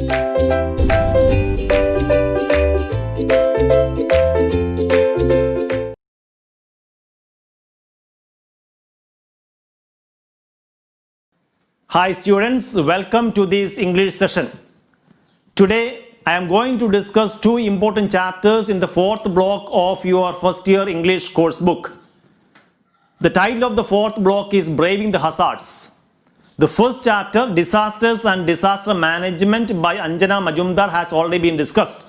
Hi students, welcome to this English session. Today I am going to discuss two important chapters in the fourth block of your first year English course book. The title of the fourth block is Braving the Hazards. The first chapter, Disasters and Disaster Management by Anjana Majumdar, has already been discussed.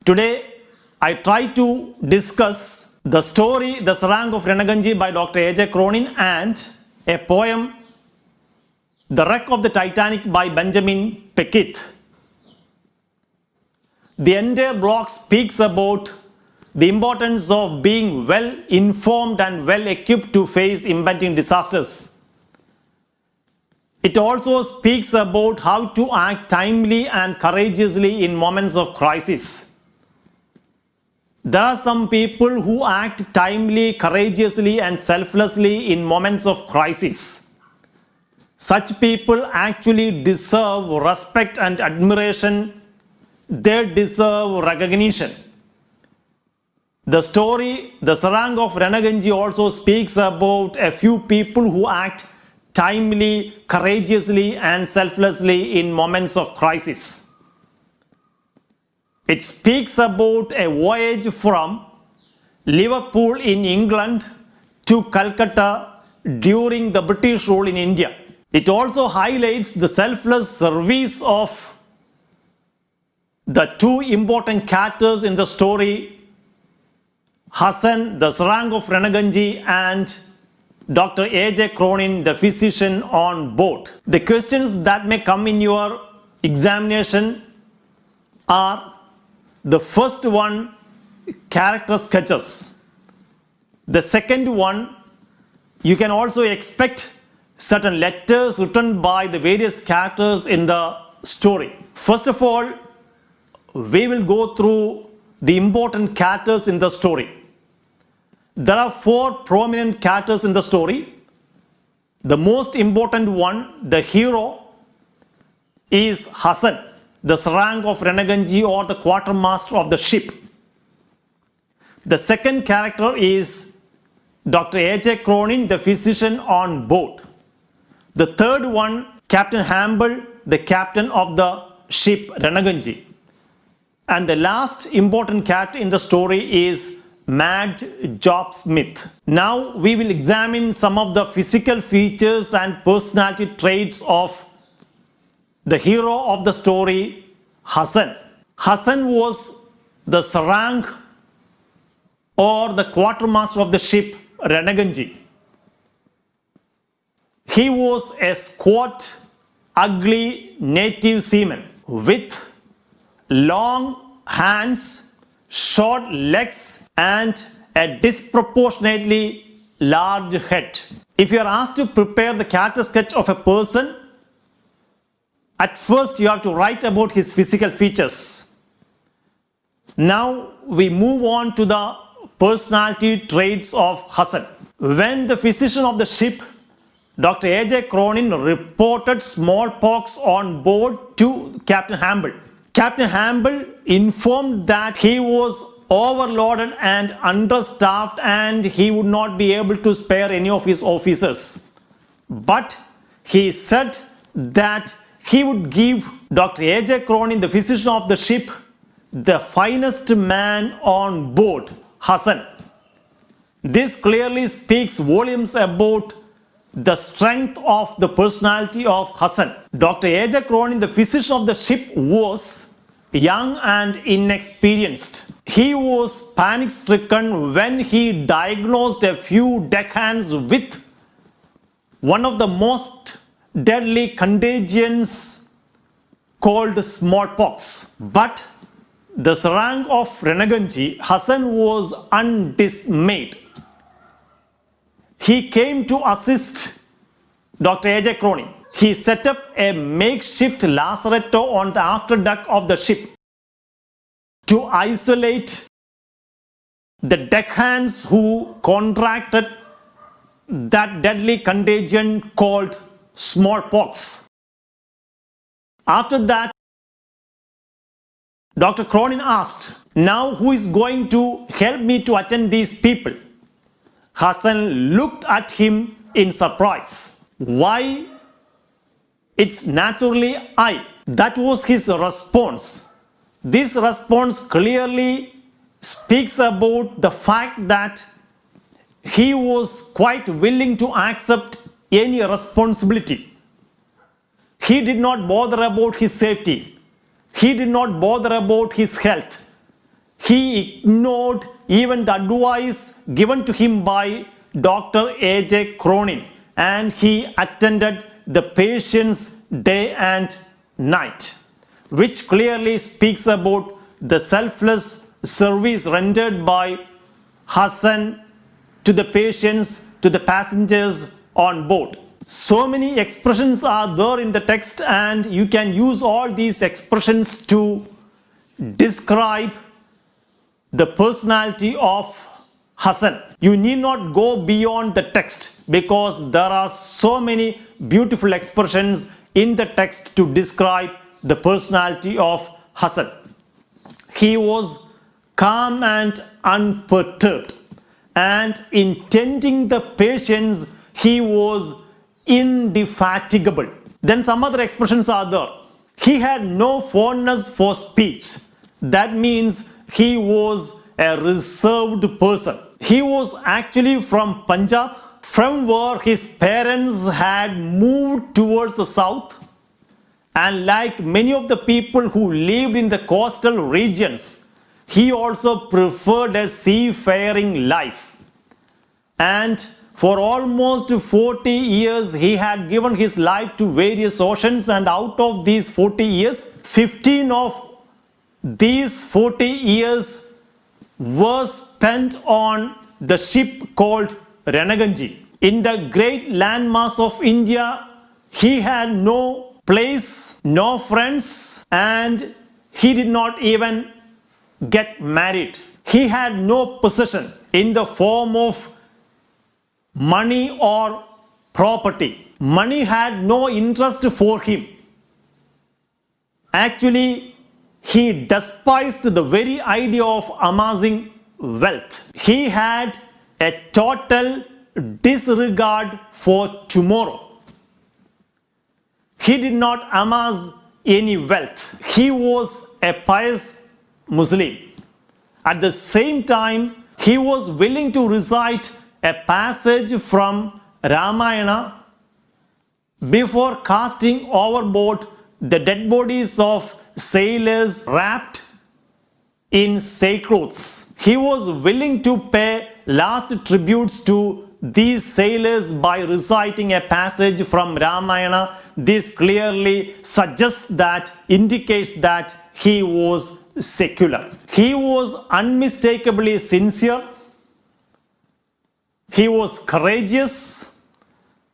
Today I try to discuss the story The Sarang of Renagunji by Dr. A.J. Cronin and a poem The Wreck of the Titanic by Benjamin Peckett. The entire block speaks about the importance of being well informed and well equipped to face impending disasters. It also speaks about how to act timely and courageously in moments of crisis. There are some people who act timely, courageously and selflessly in moments of crisis. Such people actually deserve respect and admiration. They deserve recognition. The story, The Sarang of Renagunji, also speaks about a few people who act timely, courageously and selflessly in moments of crisis. It speaks about a voyage from Liverpool in England to Calcutta during the British rule in India. It also highlights the selfless service of the two important characters in the story, Hassan, the Sarang of Renagunji, and Dr. A.J. Cronin, the physician on board. The questions that may come in your examination are: the first one, character sketches. The second one, you can also expect certain letters written by the various characters in the story. First of all, we will go through the important characters in the story. There are four prominent characters in the story. The most important one, the hero, is Hassan, the Sarang of Renagunji, or the quartermaster of the ship. The second character is Dr. A.J. Cronin, the physician on board. The third one, Captain Hamble, the captain of the ship Renagunji. And the last important character in the story is Mad Job Smith. Now we will examine some of the physical features and personality traits of the hero of the story, Hassan. Hassan was the Sarang, or the quartermaster of the ship Renagunji. He was a squat, ugly native seaman with long hands, short legs, and a disproportionately large head. If you are asked to prepare the character sketch of a person, at first you have to write about his physical features. Now we move on to the personality traits of Hassan. When the physician of the ship, Dr. A.J. Cronin, reported smallpox on board to Captain Hamble, Captain Hamble informed that he was overloaded and understaffed and he would not be able to spare any of his officers. But he said that he would give Dr. A.J. Cronin, the physician of the ship, the finest man on board, Hassan. This clearly speaks volumes about the strength of the personality of Hassan. Dr. A.J. Cronin, the physician of the ship, was young and inexperienced. He was panic-stricken when he diagnosed a few deckhands with one of the most deadly contagions called smallpox. But the Sarang of Renagunji, Hassan was undismayed. He came to assist Dr. A.J. Cronin. He set up a makeshift lazaretto on the afterdeck of the ship to isolate the deckhands who contracted that deadly contagion called smallpox. After that, Dr. Cronin asked, now who is going to help me to attend these people? Hassan looked at him in surprise. Why? It's naturally I. That was his response. This response clearly speaks about the fact that he was quite willing to accept any responsibility. He did not bother about his safety. He did not bother about his health. He ignored even the advice given to him by Dr. A.J. Cronin, and he attended the patients day and night, which clearly speaks about the selfless service rendered by Hassan to the patients, to the passengers on board. So many expressions are there in the text, and you can use all these expressions to describe the personality of Hassan. You need not go beyond the text because there are so many beautiful expressions in the text to describe the personality of Hassan. He was calm and unperturbed, and in tending the patients, he was indefatigable. Then some other expressions are there. He had no fondness for speech. That means he was a reserved person. He was actually from Punjab, from where his parents had moved towards the south, and like many of the people who lived in the coastal regions, he also preferred a seafaring life. And for almost 40 years, he had given his life to various oceans, and out of these 40 years, 15 of these 40 years were spent on the ship called Ranaganji. In the great landmass of India, he had no place, no friends, and he did not even get married. He had no possession in the form of money or property. Money had no interest for him. Actually, he despised the very idea of amassing wealth. He had a total disregard for tomorrow. He did not amass any wealth. He was a pious Muslim. At the same time, he was willing to recite a passage from Ramayana before casting overboard the dead bodies of sailors wrapped in sackcloths. He was willing to pay last tributes to these sailors by reciting a passage from Ramayana. This clearly suggests that, indicates that he was secular. He was unmistakably sincere. He was courageous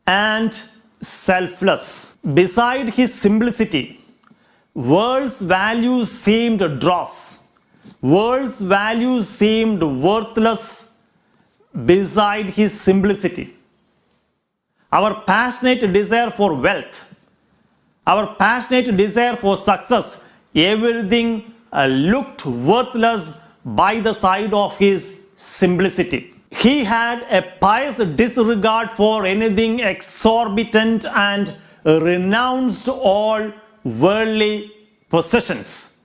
and selfless. Beside his simplicity, world's values seemed dross. World's values seemed worthless beside his simplicity. Our passionate desire for wealth, our passionate desire for success, everything looked worthless by the side of his simplicity. He had a pious disregard for anything exorbitant and renounced all worldly possessions.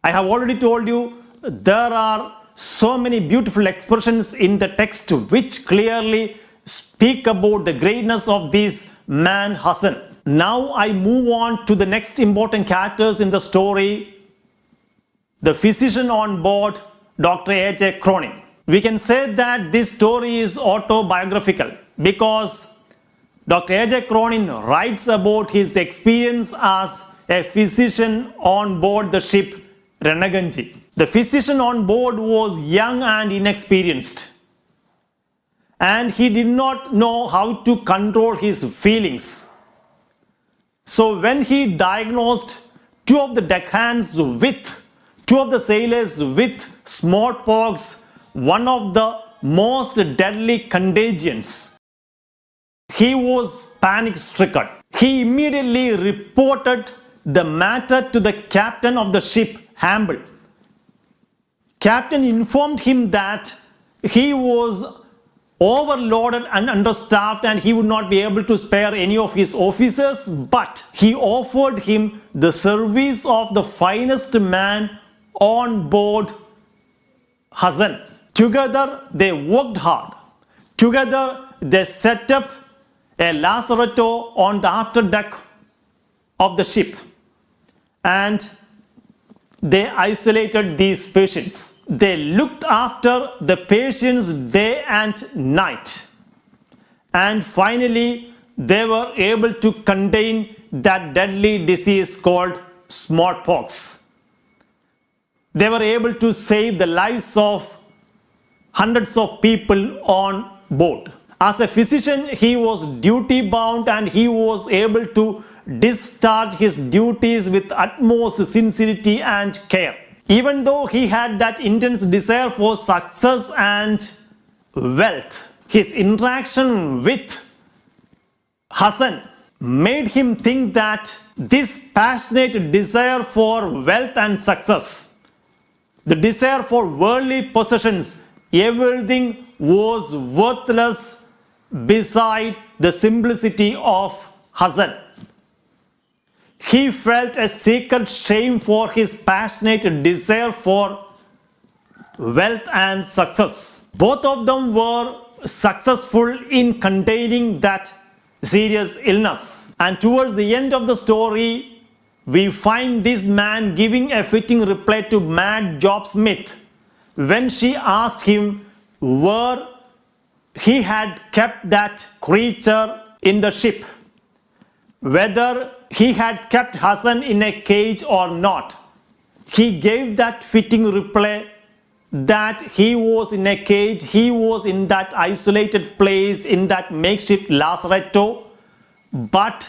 I have already told you there are so many beautiful expressions in the text which clearly speak about the greatness of this man Hassan. Now I move on to the next important characters in the story, the physician on board, Dr. A.J. Cronin. We can say that this story is autobiographical because Dr. A.J. Cronin writes about his experience as a physician on board the ship Ranaganji. The physician on board was young and inexperienced, and he did not know how to control his feelings. So when he diagnosed two of the sailors with smallpox, one of the most deadly contagions, he was panic stricken. He immediately reported the matter to the captain of the ship, Hamble. Captain informed him that he was overloaded and understaffed and he would not be able to spare any of his officers, but he offered him the service of the finest man on board Hassan. Together they worked hard. Together they set up a lazaretto on the afterdeck of the ship and they isolated these patients. They looked after the patients day and night. And finally, they were able to contain that deadly disease called smallpox. They were able to save the lives of hundreds of people on board. As a physician, he was duty bound and he was able to discharge his duties with utmost sincerity and care. Even though he had that intense desire for success and wealth, his interaction with Hassan made him think that this passionate desire for wealth and success, the desire for worldly possessions, everything was worthless beside the simplicity of Hassan. He felt a secret shame for his passionate desire for wealth and success. Both of them were successful in containing that serious illness. And towards the end of the story, we find this man giving a fitting reply to Mad Job Smith when she asked him where he had kept that creature in the ship, whether he had kept Hassan in a cage or not. He gave that fitting reply that he was in a cage, he was in that isolated place, in that makeshift lazaretto, but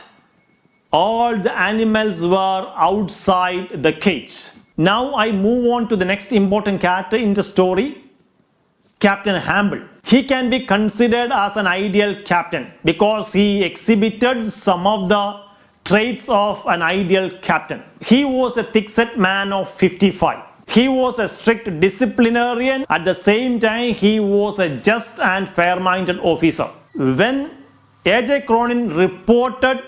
all the animals were outside the cage. Now I move on to the next important character in the story, Captain Hamble. He can be considered as an ideal captain because he exhibited some of the traits of an ideal captain. He was a thick-set man of 55. He was a strict disciplinarian. At the same time, he was a just and fair-minded officer. When A.J. Cronin reported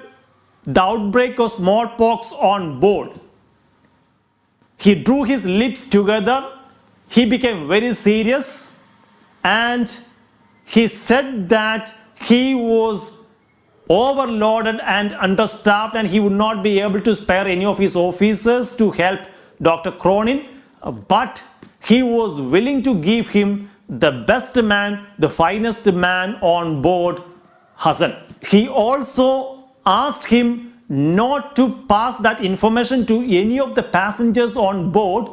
the outbreak of smallpox on board, he drew his lips together, he became very serious, and he said that he was overloaded and understaffed and he would not be able to spare any of his officers to help Dr. Cronin, but he was willing to give him the best man, the finest man on board Hassan. He also asked him not to pass that information to any of the passengers on board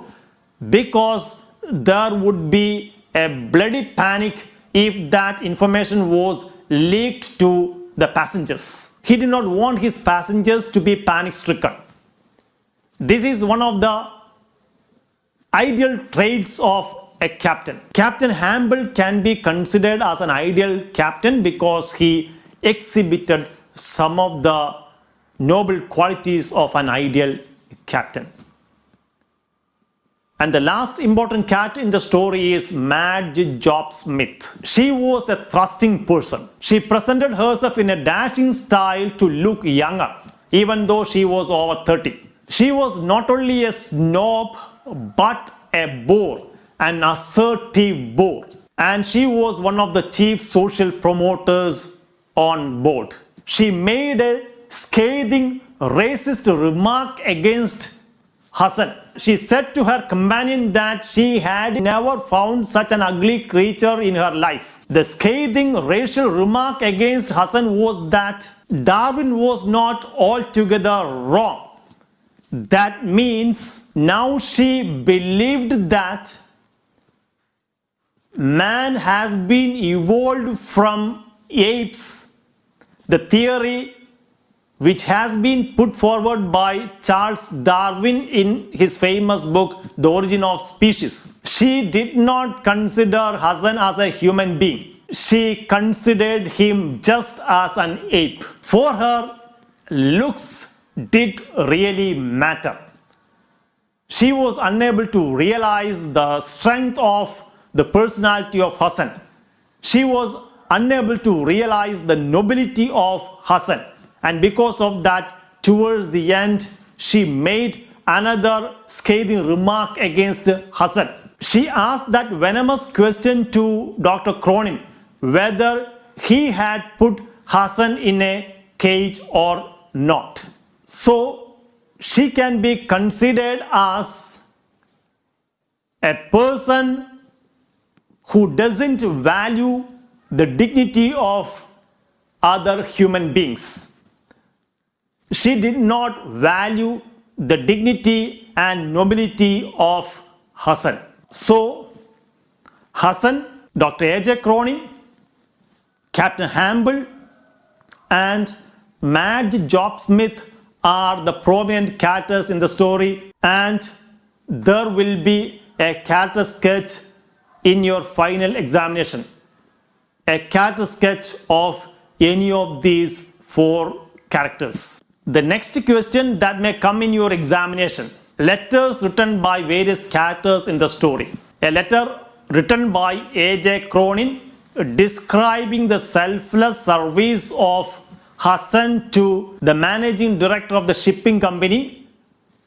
because there would be a bloody panic if that information was leaked to the passengers. He did not want his passengers to be panic stricken. This is one of the ideal traits of a captain. Captain Hamble can be considered as an ideal captain because he exhibited some of the noble qualities of an ideal captain. And the last important character in the story is Mad Job Smith. She was a thrusting person. She presented herself in a dashing style to look younger, even though she was over 30. She was not only a snob, but a bore, an assertive bore. And she was one of the chief social promoters on board. She made a scathing, racist remark against Hassan. She said to her companion that she had never found such an ugly creature in her life. The scathing racial remark against Hassan was that Darwin was not altogether wrong. That means now she believed that man has been evolved from apes. The theory which has been put forward by Charles Darwin in his famous book, The Origin of Species. She did not consider Hassan as a human being. She considered him just as an ape. For her, looks did really matter. She was unable to realize the strength of the personality of Hassan. She was unable to realize the nobility of Hassan. And because of that, towards the end, she made another scathing remark against Hassan. She asked that venomous question to Dr. Cronin whether he had put Hassan in a cage or not. So she can be considered as a person who doesn't value the dignity of other human beings. She did not value the dignity and nobility of Hassan. So, Hassan, Dr. A.J. Cronin, Captain Hamble, and Mad Job Smith are the prominent characters in the story, and there will be a character sketch in your final examination. A character sketch of any of these four characters. The next question that may come in your examination: letters written by various characters in the story. A letter written by A.J. Cronin describing the selfless service of Hassan to the managing director of the shipping company,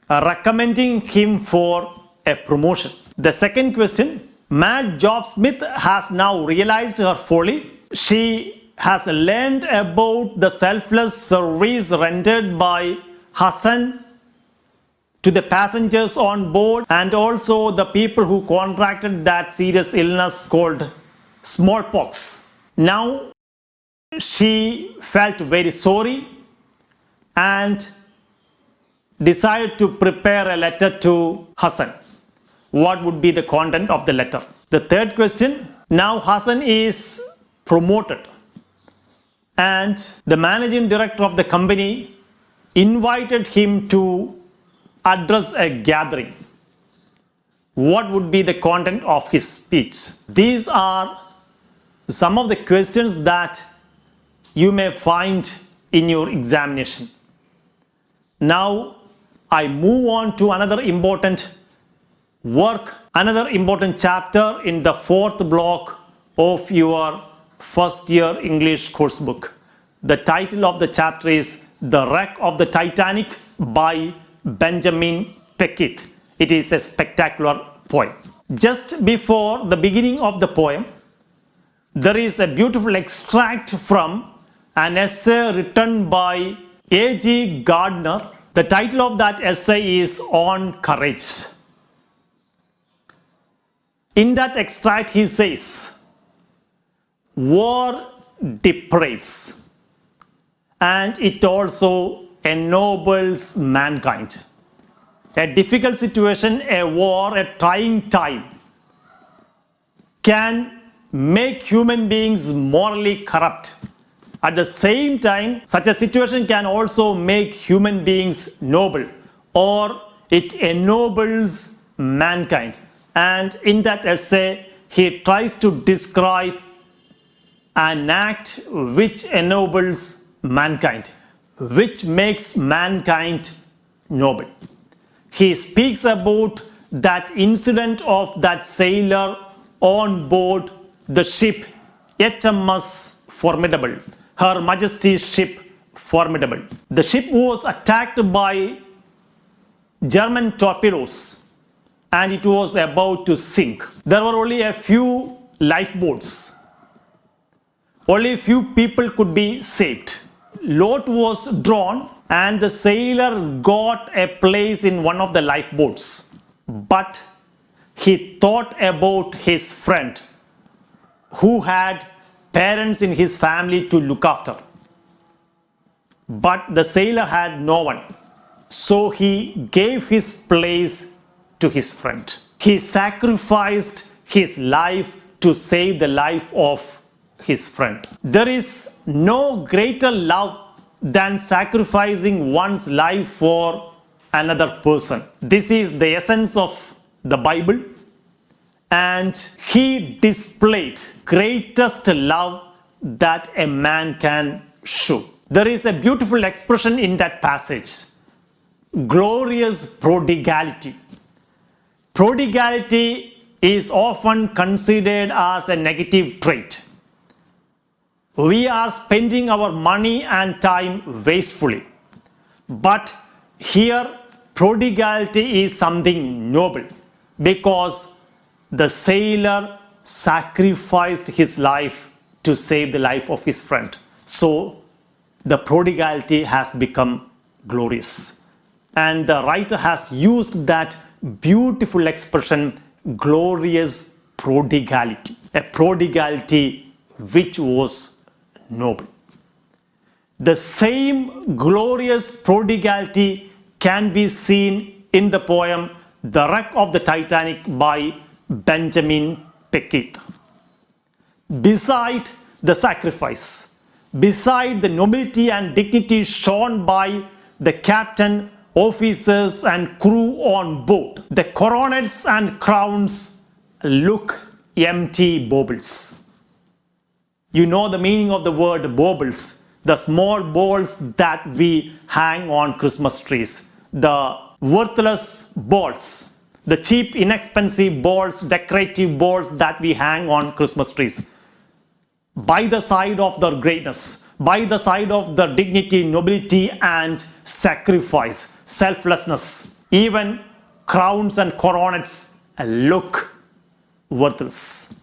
recommending him for a promotion. The second question: Mad Job Smith has now realized her folly. She has learned about the selfless service rendered by Hassan to the passengers on board and also the people who contracted that serious illness called smallpox. Now she felt very sorry and decided to prepare a letter to Hassan. What would be the content of the letter? The third question: now Hassan is promoted and the managing director of the company invited him to address a gathering. What would be the content of his speech? These are some of the questions that you may find in your examination. Now I move on to another important work, another important chapter in the fourth block of your first year English course book. The title of the chapter is The Wreck of the Titanic by Benjamin Peckett. It is a spectacular poem. Just before the beginning of the poem, there is a beautiful extract from an essay written by A.G. Gardner. The title of that essay is On Courage. In that extract, he says, "War depraves, and it also ennobles mankind. A difficult situation, a war, a trying time can make human beings morally corrupt. At the same time, such a situation can also make human beings noble, or it ennobles mankind." And in that essay, he tries to describe an act which ennobles mankind, which makes mankind noble. He speaks about that incident of that sailor on board the ship HMS Formidable, Her Majesty's ship Formidable. The ship was attacked by German torpedoes and it was about to sink. There were only a few lifeboats. Only a few people could be saved. Lot was drawn and the sailor got a place in one of the lifeboats. But he thought about his friend who had parents in his family to look after. But the sailor had no one. So he gave his place to his friend. He sacrificed his life to save the life of his friend. There is no greater love than sacrificing one's life for another person. This is the essence of the Bible, and he displayed greatest love that a man can show. There is a beautiful expression in that passage. glorious prodigality. Prodigality is often considered as a negative trait. We are spending our money and time wastefully. But here, prodigality is something noble because the sailor sacrificed his life to save the life of his friend. So, the prodigality has become glorious. And the writer has used that beautiful expression, glorious prodigality, a prodigality which was noble. The same glorious prodigality can be seen in the poem The Wreck of the Titanic by Benjamin Peckett. Beside the sacrifice, beside the nobility and dignity shown by the captain, officers and crew on board, the coronets and crowns look empty baubles. You know the meaning of the word baubles, the small balls that we hang on Christmas trees, the worthless balls, the cheap, inexpensive balls, decorative balls that we hang on Christmas trees. By the side of their greatness, by the side of their dignity, nobility, and sacrifice, selflessness, even crowns and coronets look worthless,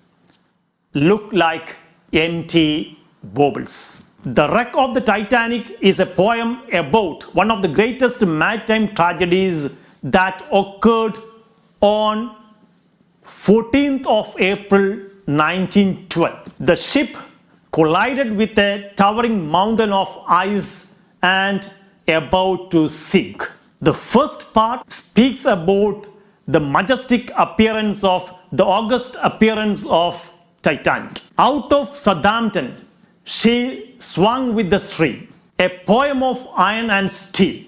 look like empty baubles. The Wreck of the Titanic is a poem about one of the greatest maritime tragedies that occurred on 14th of April 1912. The ship collided with a towering mountain of ice and about to sink. The first part speaks about the majestic appearance of the august appearance of Titanic. Out of Southampton, she swung with the stream, a poem of iron and steel.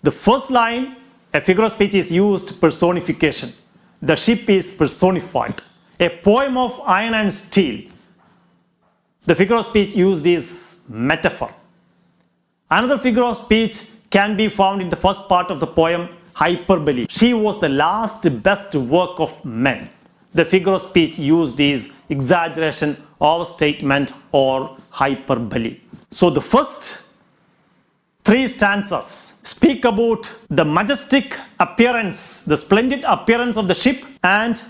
The first line, a figure of speech is used, personification. The ship is personified. A poem of iron and steel. The figure of speech used is metaphor. Another figure of speech can be found in the first part of the poem, hyperbole. She was the last best work of men. The figure of speech used is exaggeration, overstatement, or hyperbole. So the first three stanzas speak about the majestic appearance, the splendid appearance of the ship, and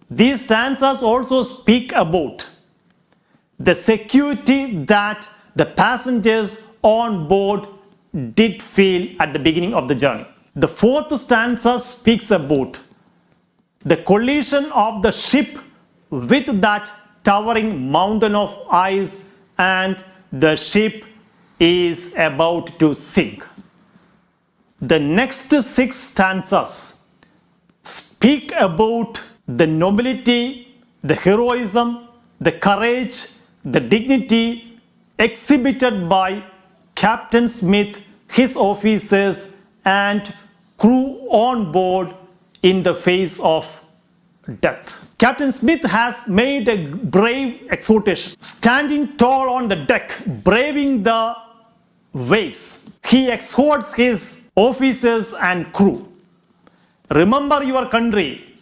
these stanzas also speak about the security that the passengers on board did feel at the beginning of the journey. The fourth stanza speaks about the collision of the ship with that towering mountain of ice, and the ship is about to sink. The next six stanzas speak about the nobility, the heroism, the courage, the dignity exhibited by Captain Smith, his officers, and crew on board in the face of death. Captain Smith has made a brave exhortation. Standing tall on the deck, braving the waves, he exhorts his officers and crew. Remember your country,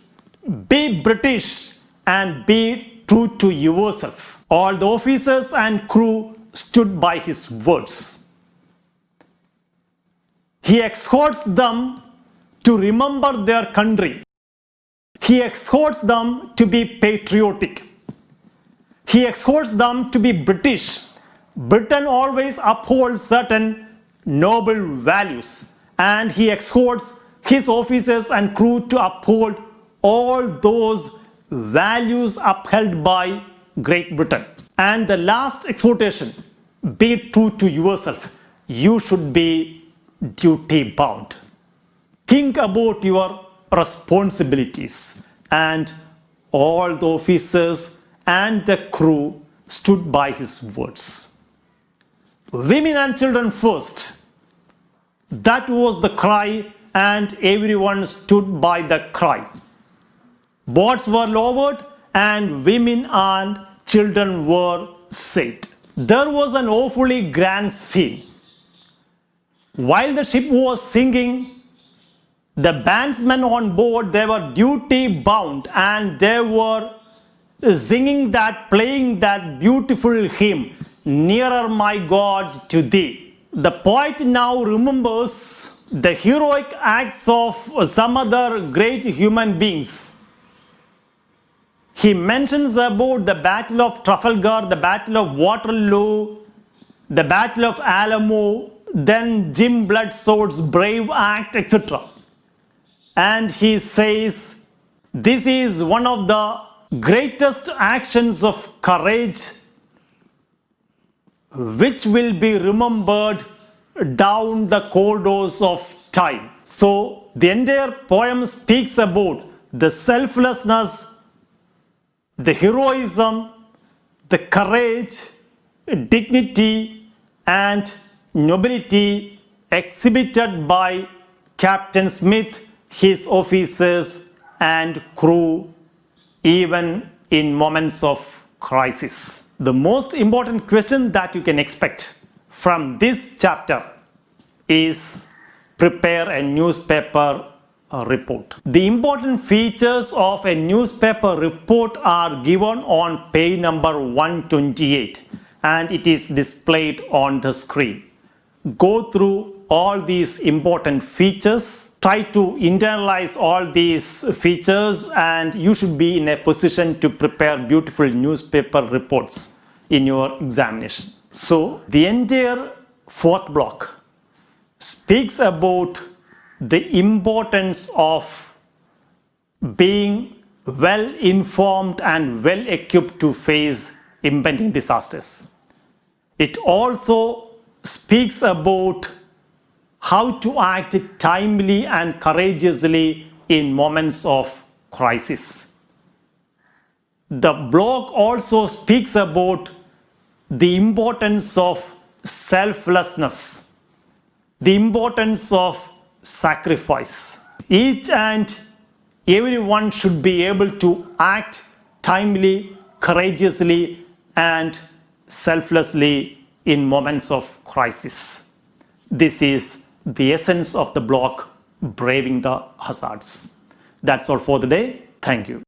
be British, and be true to yourself. All the officers and crew stood by his words. He exhorts them to remember their country. He exhorts them to be patriotic. He exhorts them to be British. Britain always upholds certain noble values, and he exhorts his officers and crew to uphold all those values upheld by Great Britain. And the last exhortation, be true to yourself. You should be duty bound. Think about your responsibilities. And all the officers and the crew stood by his words. Women and children first. That was the cry, and everyone stood by the cry. Boats were lowered and women and children were saved. There was an awfully grand scene. While the ship was sinking, the bandsmen on board, they were duty bound and they were singing that, playing that beautiful hymn, Nearer My God to Thee. The poet now remembers the heroic acts of some other great human beings. He mentions about the Battle of Trafalgar, the Battle of Waterloo, the Battle of Alamo, then Jim Bloodsworth's brave act, etc. And he says, this is one of the greatest actions of courage which will be remembered down the corridors of time. So the entire poem speaks about the selflessness, the heroism, the courage, dignity, and nobility exhibited by Captain Smith, his officers, and crew, even in moments of crisis. The most important question that you can expect from this chapter is prepare a newspaper report. The important features of a newspaper report are given on page number 128 and it is displayed on the screen. Go through all these important features, try to internalize all these features, and you should be in a position to prepare beautiful newspaper reports in your examination. So the entire fourth block speaks about the importance of being well informed and well equipped to face impending disasters. It also speaks about how to act timely and courageously in moments of crisis. The block also speaks about the importance of selflessness, the importance of sacrifice. Each and everyone should be able to act timely, courageously, and selflessly in moments of crisis. This is the essence of the block, Braving the Hazards. That's all for the day. Thank you.